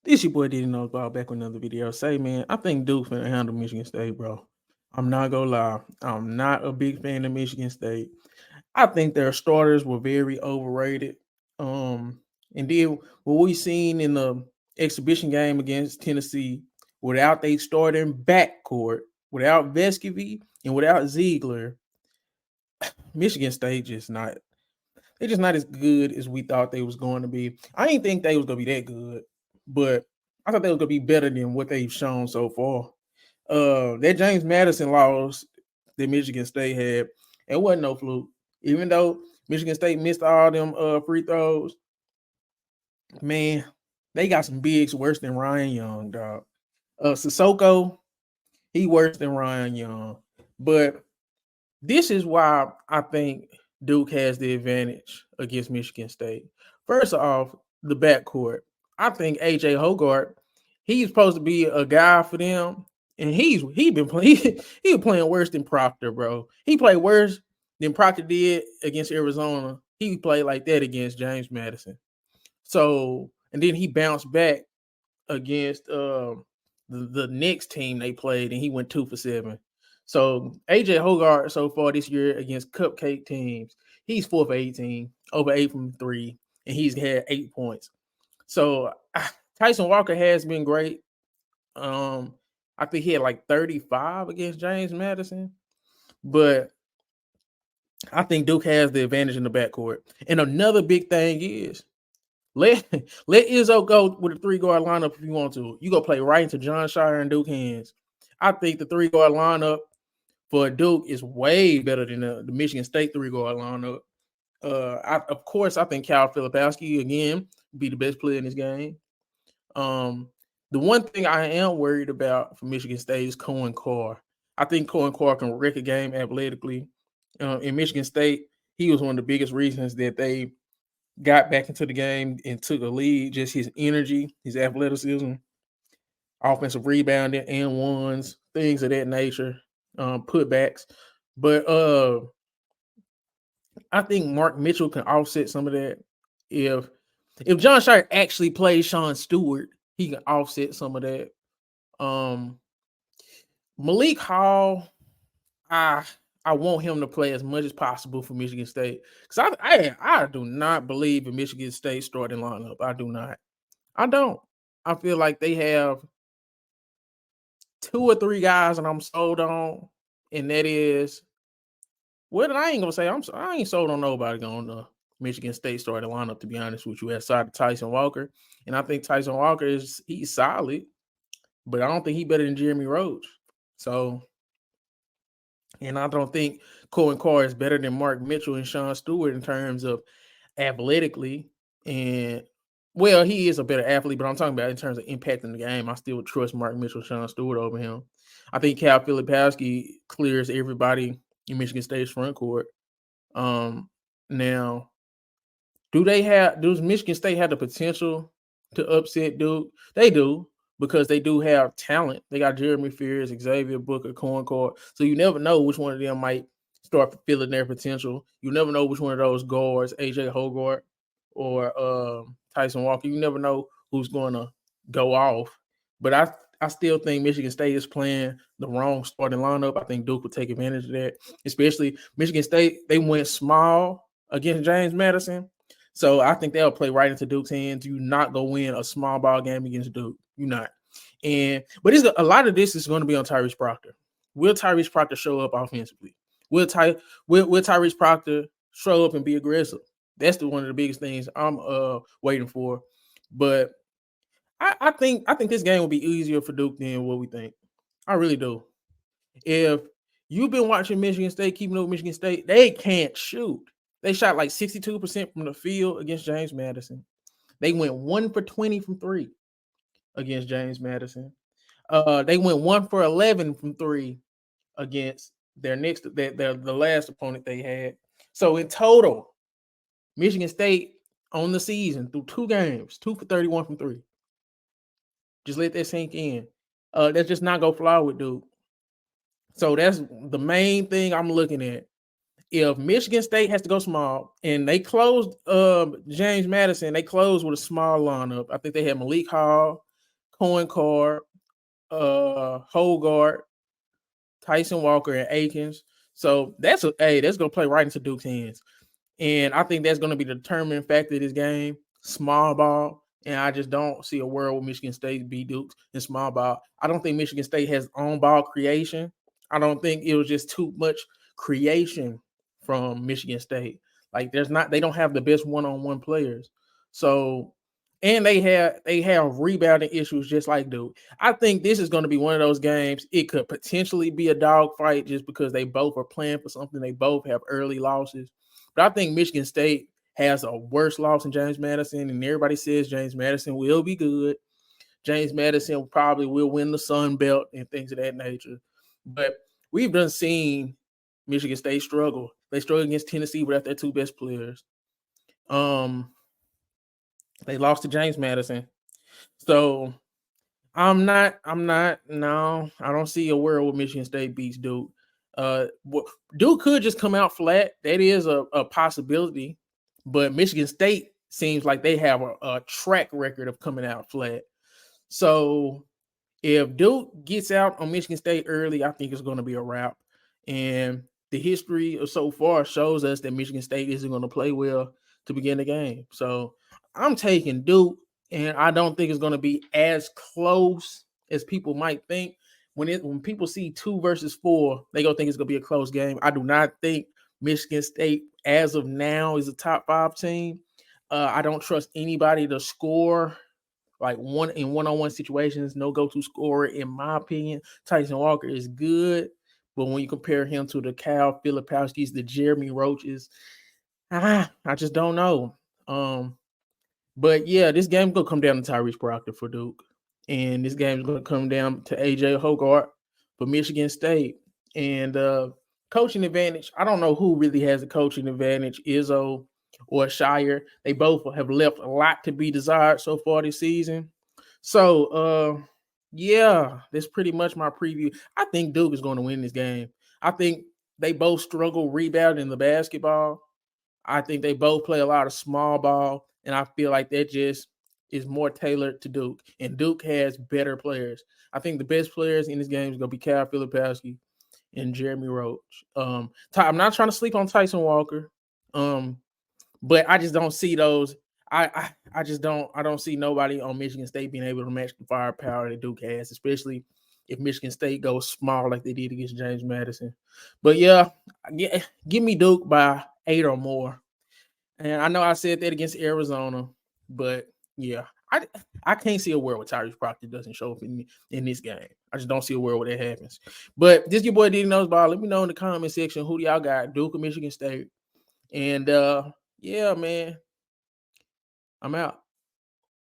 This your boy didn't know about back with another video. Say man, I think Duke finna handle Michigan State, bro. I'm not gonna lie. I'm not a big fan of Michigan State. I think their starters were very overrated. Um, and then what we seen in the exhibition game against Tennessee, without they starting backcourt, without Vescovy and without Ziegler, Michigan State just not. They're just not as good as we thought they was going to be. I didn't think they was gonna be that good, but I thought they was gonna be better than what they've shown so far. That James Madison loss that Michigan State had, it wasn't no fluke. Even though Michigan State missed all them free throws, man, they got some bigs worse than Ryan Young, dog. Sissoko, he worse than Ryan Young. But this is why I think Duke has the advantage against Michigan State. First off, the backcourt. I think AJ Hogarth, he's supposed to be a guy for them, and he been playing he was playing worse than Proctor, bro. He played worse than Proctor did against Arizona. He played like that against James Madison. So, and then he bounced back against the next team they played, and he went 2 for 7. So AJ Hogarth so far this year against cupcake teams, he's 4 for 18, over 8 from 3, and he's had 8 points. So Tyson Walker has been great. I think he had like 35 against James Madison, but I think Duke has the advantage in the backcourt. And another big thing is let Izzo go with a 3-guard lineup if you want to. You go play right into John Shire and Duke hands. I think the 3-guard lineup for Duke is way better than the Michigan State 3-guard lineup. Of course, I think Cal Filipowski again be the best player in this game. The one thing I am worried about for Michigan State is Cohen Carr. I think Cohen Carr can wreck a game athletically. In Michigan State, he was one of the biggest reasons that they got back into the game and took a lead. Just his energy, his athleticism, offensive rebounding and ones, things of that nature, putbacks. But I think Mark Mitchell can offset some of that. If John Shire actually plays Sean Stewart, he can offset some of that. Malik Hall, I want him to play as much as possible for Michigan State because I do not believe in Michigan State starting lineup. I do not. I don't. I feel like they have 2 or 3 guys and I'm sold on, and that is what I ain't gonna say. I ain't sold on nobody going to Michigan State starting lineup, to be honest with you, outside of Tyson Walker. And I think Tyson Walker he's solid, but I don't think he's better than Jeremy Roach. So, and I don't think Cohen Carr is better than Mark Mitchell and Sean Stewart in terms of athletically. And well, he is a better athlete, but I'm talking about in terms of impacting the game. I still trust Mark Mitchell, Sean Stewart over him. I think Cal Filipowski clears everybody in Michigan State's front court. Now, does Michigan State have the potential to upset Duke? They do, because they do have talent. They got Jeremy Fears, Xavier Booker, Cohen Carr. So you never know which one of them might start fulfilling their potential. You never know which one of those guards, AJ Hogarth or Tyson Walker. You never know who's going to go off. But I still think Michigan State is playing the wrong starting lineup. I think Duke will take advantage of that, especially Michigan State. They went small against James Madison. So I think they'll play right into Duke's hands. You not go win a small ball game against Duke. You're not. But a lot of this is going to be on Tyrese Proctor. Will Tyrese Proctor show up offensively? Will Tyrese Proctor show up and be aggressive? That's one of the biggest things I'm waiting for. But I think this game will be easier for Duke than what we think. I really do. If you've been watching Michigan State, keeping up with Michigan State, they can't shoot. They shot like 62% from the field against James Madison. They went 1 for 20 from 3 against James Madison. They went 1 for 11 from 3 against the last opponent they had. So in total, Michigan State on the season through 2 games, 2 for 31 from 3. Just let that sink in. That's just not gonna fly with Duke. So that's the main thing I'm looking at. If Michigan State has to go small, and they closed James Madison, they closed with a small lineup. I think they had Malik Hall, Coin Card, Hogart, Tyson Walker, and Akins. So that's gonna play right into Duke's hands. And I think that's going to be the determining factor of this game. Small ball. And I just don't see a world where Michigan State beat Duke in small ball. I don't think Michigan State has on ball creation. I don't think it was just too much creation from Michigan State. Like they don't have the best one-on-one players. So and they have rebounding issues just like Duke. I think this is going to be one of those games. It could potentially be a dogfight just because they both are playing for something. They both have early losses. But I think Michigan State has a worse loss than James Madison, and everybody says James Madison will be good. James Madison probably will win the Sun Belt and things of that nature. But we've done seen Michigan State struggle. They struggled against Tennessee without their two best players. They lost to James Madison. So no, I don't see a world where Michigan State beats Duke. Duke could just come out flat. That is a possibility, but Michigan State seems like they have a track record of coming out flat. So if Duke gets out on Michigan State early, I think it's going to be a wrap. And the history of so far shows us that Michigan State isn't going to play well to begin the game. So I'm taking Duke, and I don't think it's going to be as close as people might think. When people see 2 versus 4, they gonna think it's gonna be a close game. I do not think Michigan State, as of now, is a top 5 team. I don't trust anybody to score like one-on-one situations. No go-to scorer, in my opinion. Tyson Walker is good, but when you compare him to the Cal Filipowskis, the Jeremy Roaches, I just don't know. But yeah, this game gonna come down to Tyrese Proctor for Duke. And this game is going to come down to AJ Hogart for Michigan State. And coaching advantage, I don't know who really has a coaching advantage, Izzo or Shire. They both have left a lot to be desired so far this season. So, yeah, that's pretty much my preview. I think Duke is going to win this game. I think they both struggle rebounding the basketball. I think they both play a lot of small ball, and I feel like that just is more tailored to Duke, and Duke has better players. I think the best players in this game is going to be Cal Filipowski and Jeremy Roach. I'm not trying to sleep on Tyson Walker, but I just don't see those. I don't see nobody on Michigan State being able to match the firepower that Duke has, especially if Michigan State goes small like they did against James Madison. But yeah, give me Duke by 8 or more. And I know I said that against Arizona, but yeah, I can't see a world where Tyrese Proctor doesn't show up in this game. I just don't see a world where that happens. But this your boy Diddy Knows Ball. Let me know in the comment section who do y'all got, Duke or Michigan State. And yeah, man, I'm out.